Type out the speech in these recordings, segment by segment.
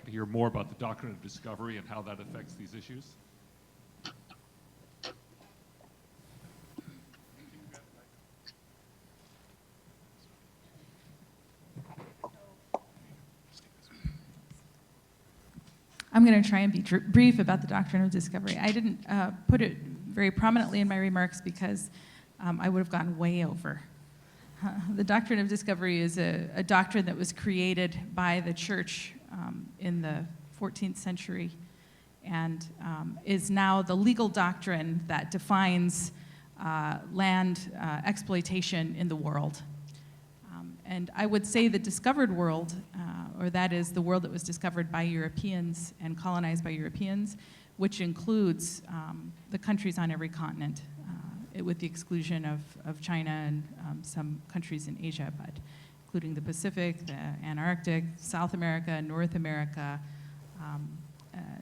like to hear more about the doctrine of discovery and how that affects these issues. I'm going to try and be brief about the doctrine of discovery. I didn't put it very prominently in my remarks because I would have gone way over. The doctrine of discovery is a doctrine that was created by the church in the 14th century and is now the legal doctrine that defines land exploitation in the world. And I would say the discovered world, or that is the world that was discovered by Europeans and colonized by Europeans, which includes the countries on every continent, with the exclusion of China and some countries in Asia, but including the Pacific, the Antarctic, South America, North America,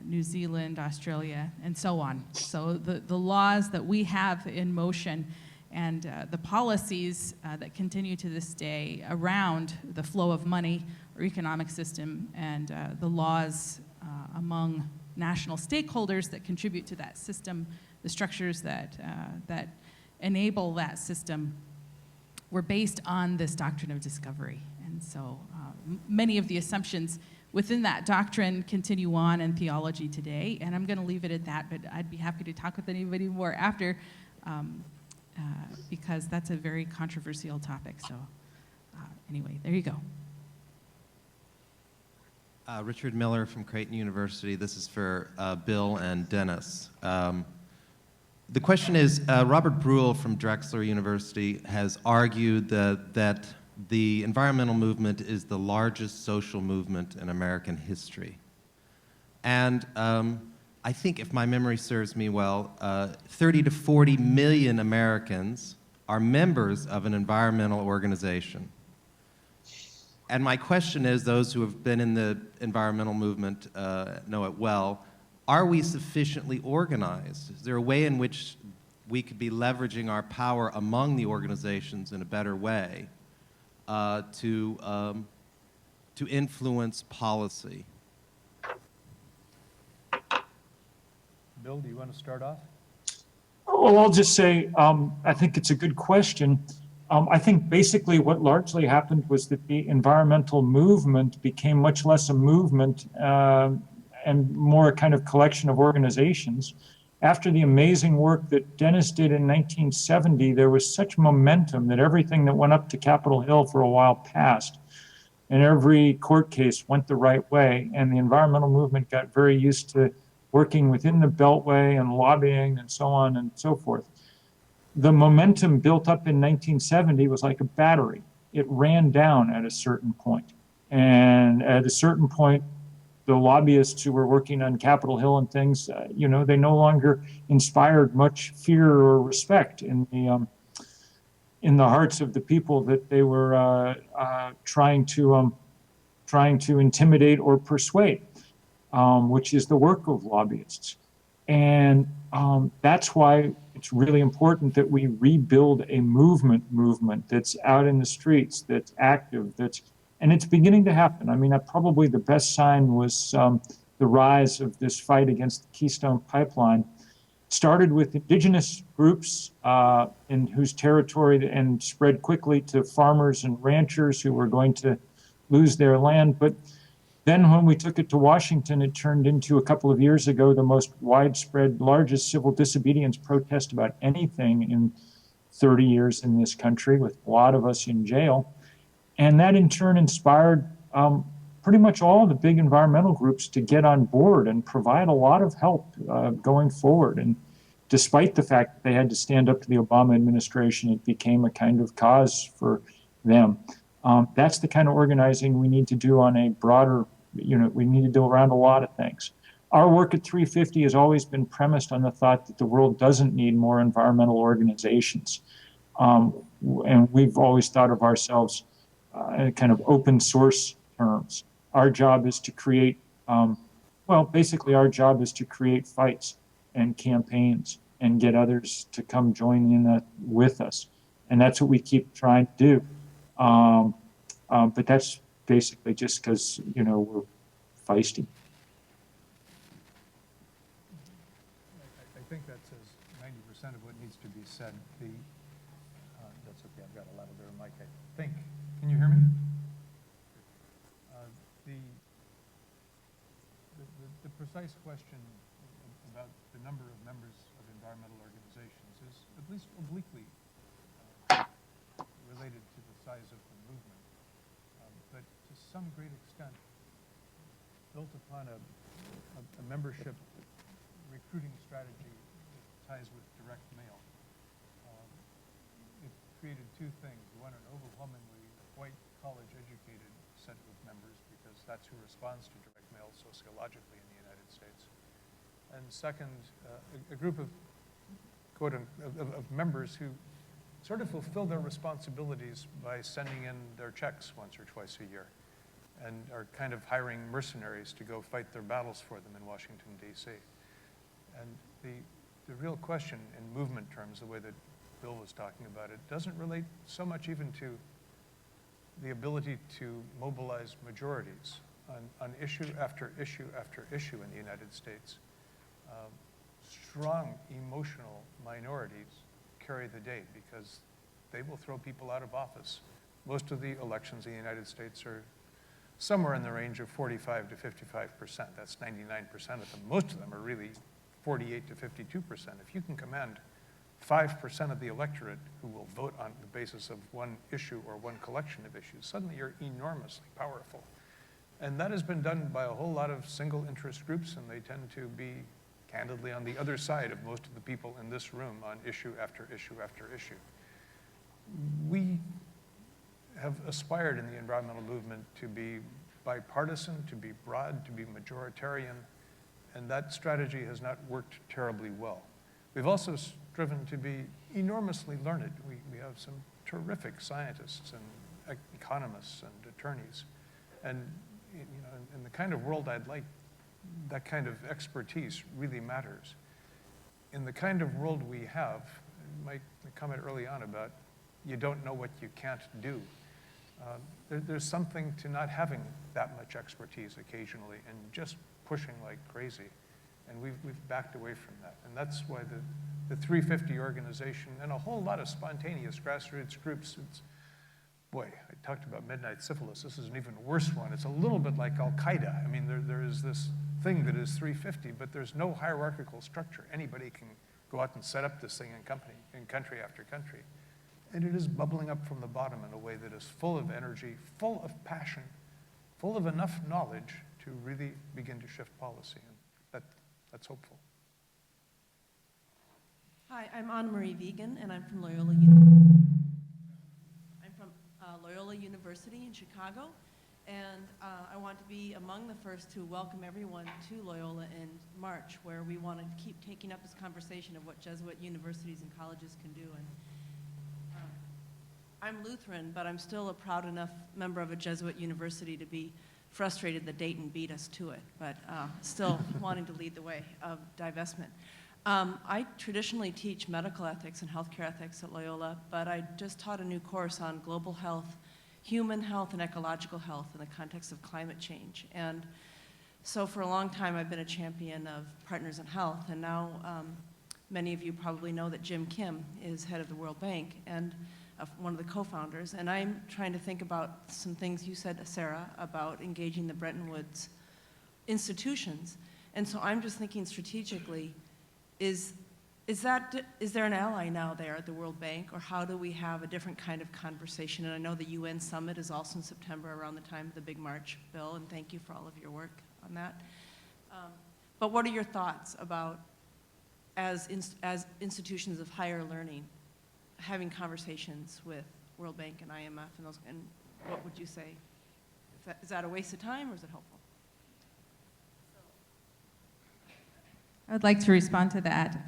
New Zealand, Australia, and so on. So the laws that we have in motion and the policies that continue to this day around the flow of money or economic system and the laws among national stakeholders that contribute to that system, the structures that enable that system were based on this doctrine of discovery. And so many of the assumptions within that doctrine continue on in theology today, and I'm going to leave it at that, but I'd be happy to talk with anybody more after, because that's a very controversial topic. So anyway, there you go. Richard Miller from Creighton University. This is for Bill and Dennis. The question is, Robert Bruhl from Drexel University has argued that the environmental movement is the largest social movement in American history. And I think, if my memory serves me well, 30 to 40 million Americans are members of an environmental organization. And my question is, those who have been in the environmental movement know it well, are we sufficiently organized? Is there a way in which we could be leveraging our power among the organizations in a better way to influence policy? Bill, do you want to start off? Well, I'll just say I think it's a good question. I think basically what largely happened was that the environmental movement became much less a movement and more a kind of collection of organizations. After the amazing work that Dennis did in 1970, there was such momentum that everything that went up to Capitol Hill for a while passed, and every court case went the right way, and the environmental movement got very used to working within the Beltway and lobbying and so on and so forth. The momentum built up in 1970 was like a battery. It ran down at a certain point. And at a certain point, the lobbyists who were working on Capitol Hill and things, they no longer inspired much fear or respect in the hearts of the people that they were trying to intimidate or persuade, which is the work of lobbyists. And that's why it's really important that we rebuild a movement that's out in the streets, that's active, and it's beginning to happen. I mean, probably the best sign was the rise of this fight against the Keystone Pipeline. Started with indigenous groups in whose territory and spread quickly to farmers and ranchers who were going to lose their land. But then when we took it to Washington, it turned into, a couple of years ago, the most widespread, largest civil disobedience protest about anything in 30 years in this country, with a lot of us in jail. And that in turn inspired pretty much all the big environmental groups to get on board and provide a lot of help going forward. And despite the fact that they had to stand up to the Obama administration, it became a kind of cause for them. That's the kind of organizing we need to do on a broader, we need to do around a lot of things. Our work at 350 has always been premised on the thought that the world doesn't need more environmental organizations. And we've always thought of ourselves in kind of open source terms. Our job is to create, basically our job is to create fights and campaigns and get others to come join in with us. And that's what we keep trying to do. But that's basically just because, we're feisty. I think that says 90% of what needs to be said. That's okay, I've got a louder mic, I think. Can you hear me? The precise question about the number of members of environmental organizations is at least obliquely related to the size of the movement, but to some great extent built upon a membership recruiting strategy that ties with direct mail. It created two things. One, an overwhelmingly white, college-educated set of members, because that's who responds to direct mail sociologically in the United States. And second, a group of, of members who sort of fulfill their responsibilities by sending in their checks once or twice a year and are kind of hiring mercenaries to go fight their battles for them in Washington, D.C. And the real question in movement terms, the way that Bill was talking about it, doesn't relate so much even to the ability to mobilize majorities on issue after issue after issue in the United States. Strong emotional minorities carry the day because they will throw people out of office. Most of the elections in the United States are somewhere in the range of 45 to 55%. That's 99% of them. Most of them are really 48 to 52%. If you can command 5% of the electorate who will vote on the basis of one issue or one collection of issues, suddenly you're enormously powerful. And that has been done by a whole lot of single interest groups, and they tend to be candidly on the other side of most of the people in this room on issue after issue after issue. We have aspired in the environmental movement to be bipartisan, to be broad, to be majoritarian, and that strategy has not worked terribly well. We've also striven to be enormously learned. We have some terrific scientists and economists and attorneys. And in the kind of world I'd like, that kind of expertise really matters. In the kind of world we have, my comment early on about you don't know what you can't do, there's something to not having that much expertise occasionally and just pushing like crazy. And we've backed away from that. And that's why the 350 organization and a whole lot of spontaneous grassroots groups, boy, I talked about midnight syphilis. This is an even worse one. It's a little bit like Al-Qaeda. I mean, there is this thing that is 350, but there's no hierarchical structure. Anybody can go out and set up this thing in country after country. And it is bubbling up from the bottom in a way that is full of energy, full of passion, full of enough knowledge to really begin to shift policy. And that's hopeful. Hi, I'm Anna-Marie Vegan, and I'm from Loyola University in Chicago. And I want to be among the first to welcome everyone to Loyola in March, where we want to keep taking up this conversation of what Jesuit universities and colleges can do. And I'm Lutheran, but I'm still a proud enough member of a Jesuit university to be frustrated that Dayton beat us to it, but still wanting to lead the way of divestment. I traditionally teach medical ethics and healthcare ethics at Loyola, but I just taught a new course on global health, human health, and ecological health in the context of climate change. And so for a long time, I've been a champion of Partners in Health, and now many of you probably know that Jim Kim is head of the World Bank and one of the co-founders, and I'm trying to think about some things you said, Sarah, about engaging the Bretton Woods institutions. And so I'm just thinking strategically, is there an ally now there at the World Bank, or how do we have a different kind of conversation? And I know the UN Summit is also in September around the time of the Big March, Bill, and thank you for all of your work on that. But what are your thoughts about, as institutions of higher learning, having conversations with World Bank and IMF and those, and what would you say? Is that a waste of time, or is it helpful? I would like to respond to that.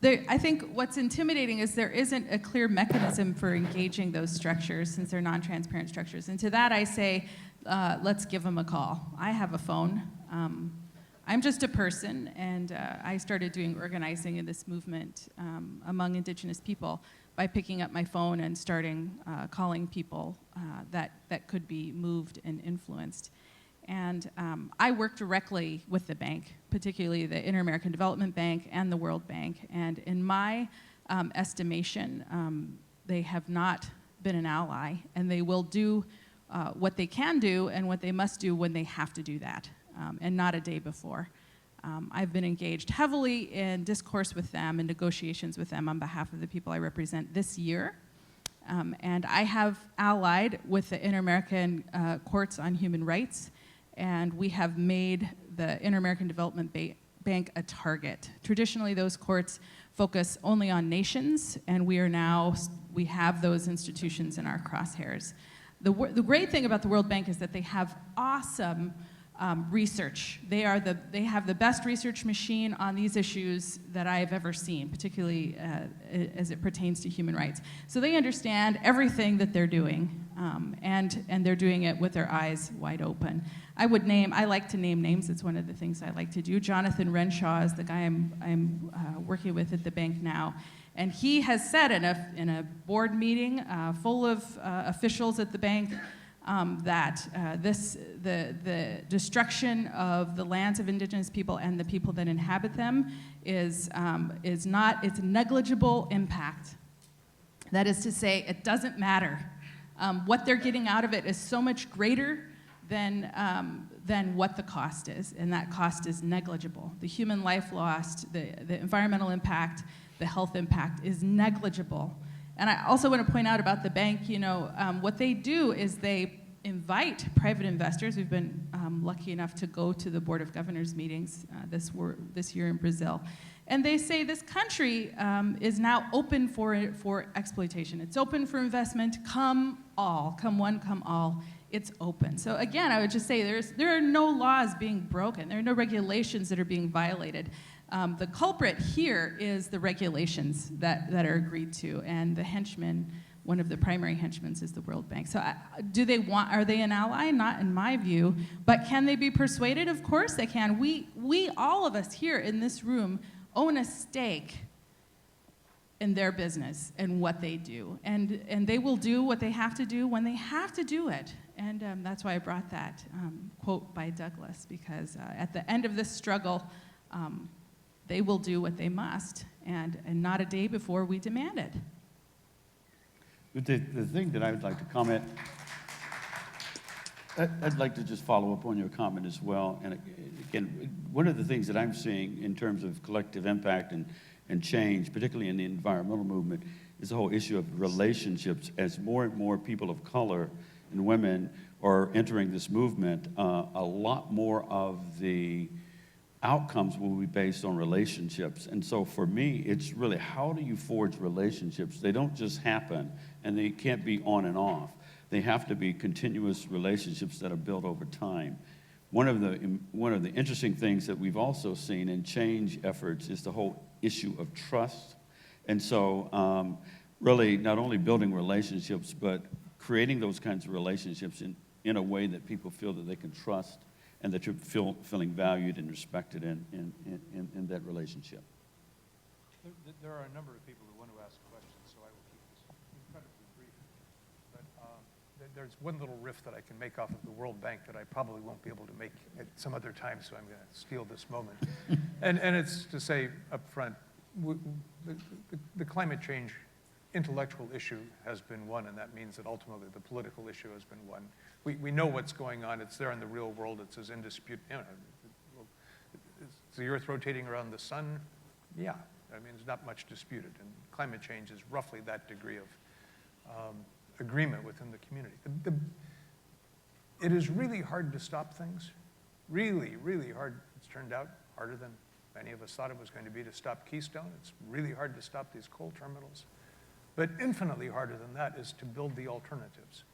I think what's intimidating is there isn't a clear mechanism for engaging those structures since they're non-transparent structures. And to that I say, let's give them a call. I have a phone. I'm just a person, and I started doing organizing in this movement among Indigenous people by picking up my phone and starting calling people that could be moved and influenced. And I work directly with the bank, particularly the Inter-American Development Bank and the World Bank. And in my estimation, they have not been an ally, and they will do what they can do and what they must do when they have to do that, and not a day before. I've been engaged heavily in discourse with them and negotiations with them on behalf of the people I represent this year. And I have allied with the Inter-American Courts on Human Rights, and we have made the Inter-American Development Bank a target. Traditionally, those courts focus only on nations, and we have those institutions in our crosshairs. The great thing about the World Bank is that they have awesome research. They have the best research machine on these issues that I have ever seen, particularly as it pertains to human rights. So they understand everything that they're doing, and they're doing it with their eyes wide open. I like to name names. It's one of the things I like to do. Jonathan Renshaw is the guy I'm working with at the bank now. And he has said in a board meeting full of officials at the bank that the destruction of the lands of indigenous people and the people that inhabit them it's a negligible impact. That is to say, it doesn't matter. What they're getting out of it is so much greater than what the cost is, and that cost is negligible. The human life lost, the environmental impact, the health impact is negligible. And I also want to point out about the bank, what they do is they invite private investors. We've been lucky enough to go to the Board of Governors meetings this year in Brazil. And they say this country is now open for exploitation. It's open for investment. Come all, come one, come all. It's open. So again, I would just say there are no laws being broken. There are no regulations that are being violated. The culprit here is the regulations that are agreed to, and the henchman, one of the primary henchmen is the World Bank. So are they an ally? Not in my view, but can they be persuaded? Of course they can. We all of us here in this room own a stake in their business and what they do, and they will do what they have to do when they have to do it. And that's why I brought that quote by Douglas, because at the end of this struggle, they will do what they must, and not a day before we demand it. But the thing that I would like to comment, I'd like to just follow up on your comment as well. And again, one of the things that I'm seeing in terms of collective impact and change, particularly in the environmental movement, is the whole issue of relationships. As more and more people of color and women are entering this movement, a lot more of the outcomes will be based on relationships. And so for me, it's really, how do you forge relationships? They don't just happen, and they can't be on and off. They have to be continuous relationships that are built over time. One of the interesting things that we've also seen in change efforts is the whole issue of trust. And so really not only building relationships, but creating those kinds of relationships in a way that people feel that they can trust and that you're feeling valued and respected in that relationship. There are a number of people who want to ask questions, so I will keep this incredibly brief. But there's one little riff that I can make off of the World Bank that I probably won't be able to make at some other time, so I'm going to steal this moment. and it's to say up front, the climate change intellectual issue has been won, and that means that ultimately the political issue has been won. We know what's going on. It's there in the real world. It's as indisputable. Is the Earth rotating around the sun? Yeah. I mean, there's not much disputed, and climate change is roughly that degree of agreement within the community. It is really hard to stop things. Really, really hard. It's turned out harder than many of us thought it was going to be to stop Keystone. It's really hard to stop these coal terminals. But infinitely harder than that is to build the alternatives.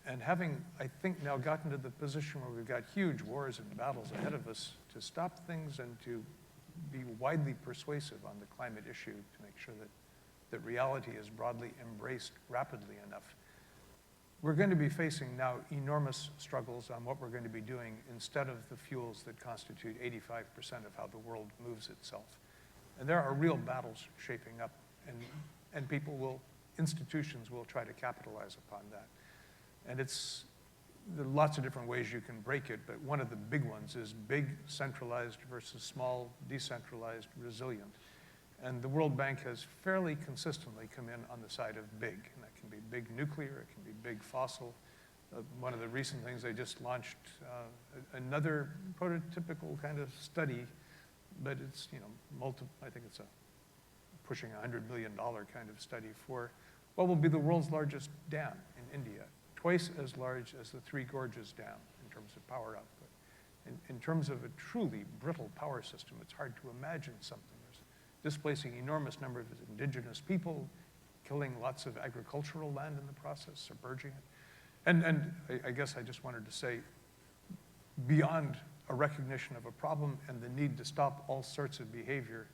And having, I think, now gotten to the position where we've got huge wars and battles ahead of us, to stop things and to be widely persuasive on the climate issue, to make sure that reality is broadly embraced rapidly enough. We're going to be facing now enormous struggles on what we're going to be doing instead of the fuels that constitute 85% of how the world moves itself. And there are real battles shaping up, and institutions will try to capitalize upon that. And there are lots of different ways you can break it, but one of the big ones is big, centralized versus small, decentralized, resilient. And the World Bank has fairly consistently come in on the side of big, and that can be big nuclear, it can be big fossil. One of the recent things, they just launched another prototypical kind of study, but it's, you know, I think it's pushing $100 million kind of study for what will be the world's largest dam in India, twice as large as the Three Gorges Dam in terms of power output. In terms of a truly brittle power system, it's hard to imagine something. There's displacing enormous numbers of indigenous people, killing lots of agricultural land in the process, submerging it. And I guess I just wanted to say, beyond a recognition of a problem and the need to stop all sorts of behavior,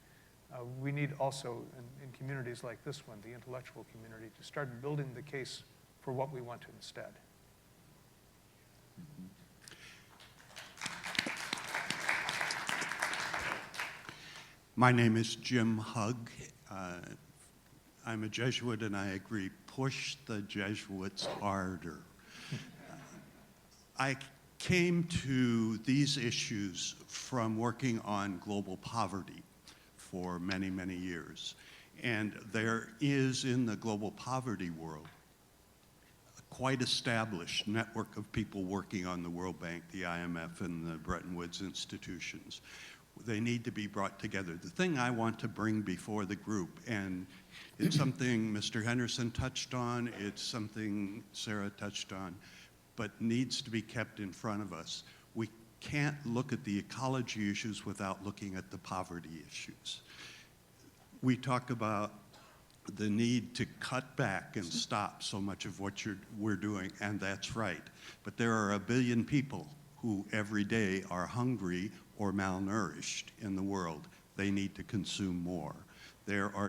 we need also, in communities like this one, the intellectual community, to start building the case for what we want instead. My name is Jim Hugg. I'm a Jesuit, and I agree, push the Jesuits harder. I came to these issues from working on global poverty for many, many years. And there is, in the global poverty world, a quite established network of people working on the World Bank, the IMF, and the Bretton Woods institutions. They need to be brought together. The thing I want to bring before the group, and it's something Mr. Henderson touched on, it's something Sarah touched on, but needs to be kept in front of us. We can't look at the ecology issues without looking at the poverty issues. We talk about the need to cut back and stop so much of what we're doing, and that's right. But there are 1 billion people who every day are hungry or malnourished in the world. They need to consume more. There are